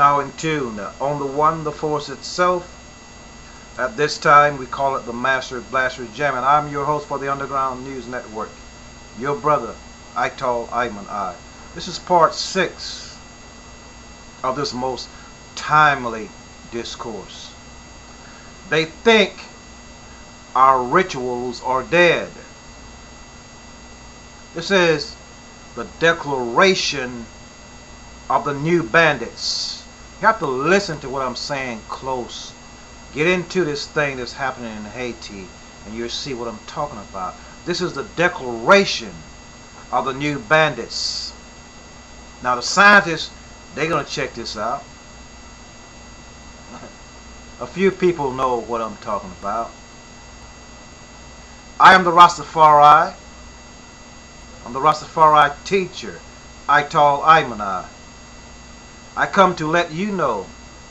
now in tune on the one, the force itself. At this time, we call it the Master Blaster Jam, and I'm your host for the Underground News Network, your brother, Ital Ayman I. This is part 6 of this most timely discourse. They think our rituals are dead. This is the declaration of the new bandits. You have to listen to what I'm saying close. Get into this thing that's happening in Haiti and you'll see what I'm talking about. This is the declaration of the new bandits. Now the scientists, they're going to check this out. A few people know what I'm talking about. I am the Rastafari. I'm the Rastafari teacher, Ital Ayman I come to let you know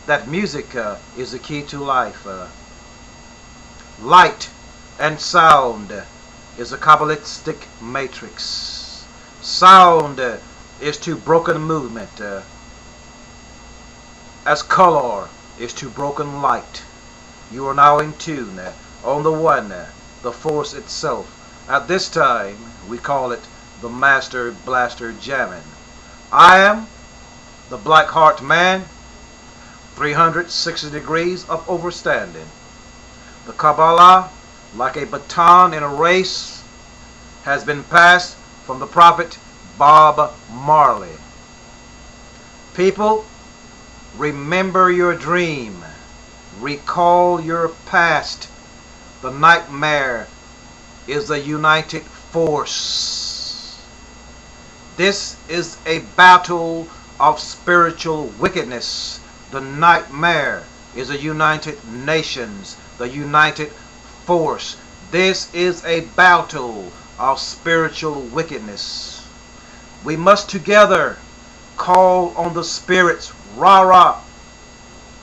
that music is the key to life. Light and sound is a Kabbalistic matrix. Sound is to broken movement, as color is to broken light. You are now in tune on the one, the force itself. At this time, we call it the Master Blaster Jamming. I am the Black Heart Man, 360 degrees of overstanding. The Kabbalah, like a baton in a race, has been passed from the prophet Bob Marley. People, remember your dream. Recall your past. The nightmare is a united force. This is a battle of spiritual wickedness. The nightmare is a united nations, the united force. This is a battle of spiritual wickedness. We must together call on the spirits, Ra-Ra,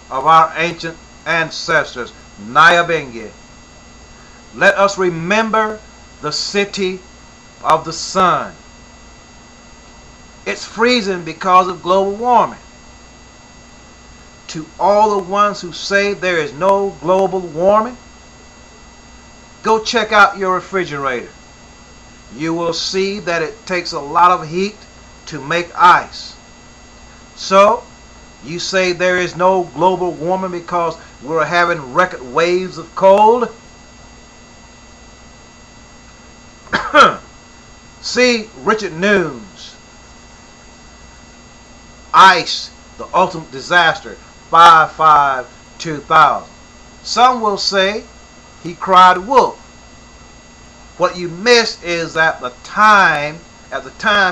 of our ancient ancestors, Nyabingi. Let us remember the city of the sun. It's freezing because of global warming. To all the ones who say there is no global warming, go check out your refrigerator. You will see that it takes a lot of heat to make ice. So, you say there is no global warming because we're having record waves of cold? See Richard Noon's Ice, the Ultimate Disaster, 5/5/2000. Some will say he cried wolf. What you missed is at the time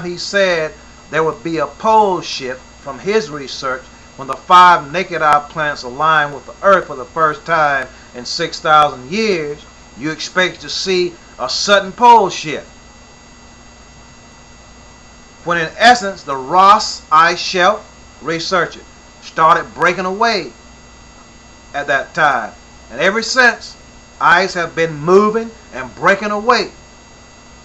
he said there would be a pole shift from his research when the 5 naked eye planets aligned with the Earth for the first time in 6,000 years. You expect to see a sudden pole shift, when in essence the Ross Ice Shelf researcher started breaking away at that time. And ever since, ice have been moving and breaking away.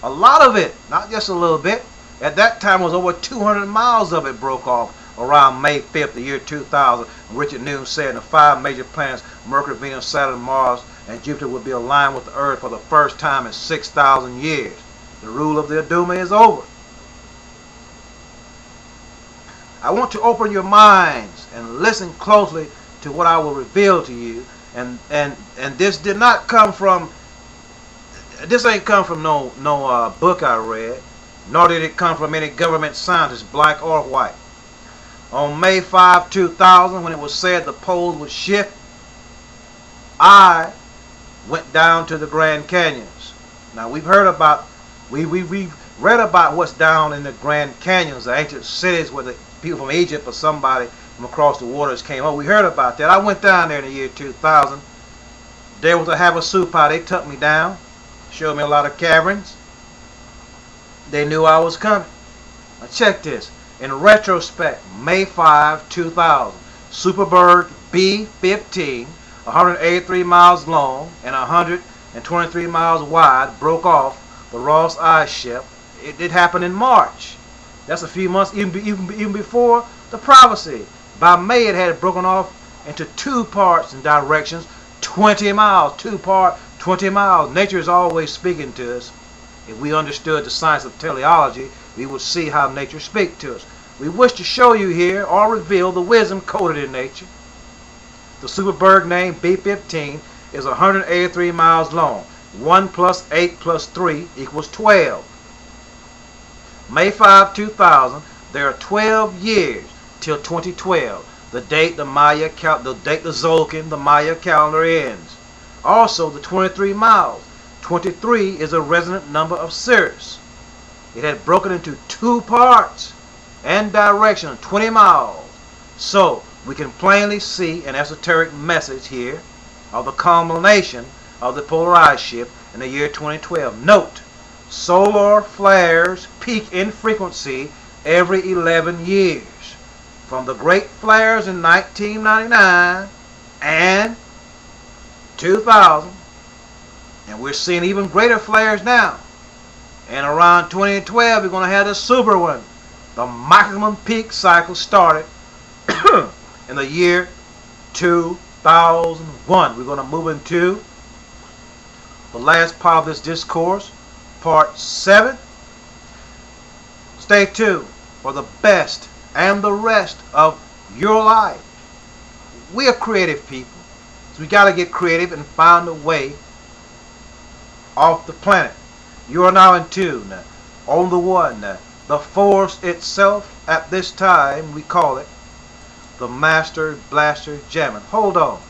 A lot of it, not just a little bit. At that time was over 200 miles of it broke off around May 5th, the year 2000. Richard Noon said the 5 major planets, Mercury, Venus, Saturn, Mars, and Jupiter would be aligned with the Earth for the first time in 6,000 years. The rule of the Aduma is over. I want to open your minds and listen closely to what I will reveal to you. And this did not come from, this ain't come from no book I read, nor did it come from any government scientist, black or white. On May 5, 2000, when it was said the poles would shift, I went down to the Grand Canyons. Now we've read about what's down in the Grand Canyons, the ancient cities where the people from Egypt or somebody from across the waters came up. We heard about that. I went down there in the year 2000. There was a Havasupai. They took me down, showed me a lot of caverns. They knew I was coming. Now check this. In retrospect, May 5, 2000, Superbird B15, 183 miles long and 123 miles wide, broke off the Ross Ice Shelf. It did happen in March. That's a few months even before the prophecy. By May, it had broken off into two parts and directions, 20 miles, two part, 20 miles. Nature is always speaking to us. If we understood the science of teleology, we would see how nature speaks to us. We wish to show you here or reveal the wisdom coded in nature. The Superbird name B15 is 183 miles long. 1 plus 8 plus 3 equals 12. May 5, 2000, there are 12 years till 2012. The date the Zolkin, the Maya calendar ends. Also, the 23 miles. 23 is a resonant number of Sirius. It had broken into two parts and direction, 20 miles. So, we can plainly see an esoteric message here of the culmination of the polarized shift in the year 2012. Note, solar flares peak in frequency every 11 years. From the great flares in 1999 and 2000, and we're seeing even greater flares now. And around 2012, we're going to have the super one. The maximum peak cycle started in the year 2001. We're going to move into the last part of this discourse, part 7. Stay tuned for the best and the rest of your life. We are creative people, so we got to get creative and find a way off the planet. You are now in tune on the one, the force itself. At this time, we call it the Master Blaster Jamming. Hold on.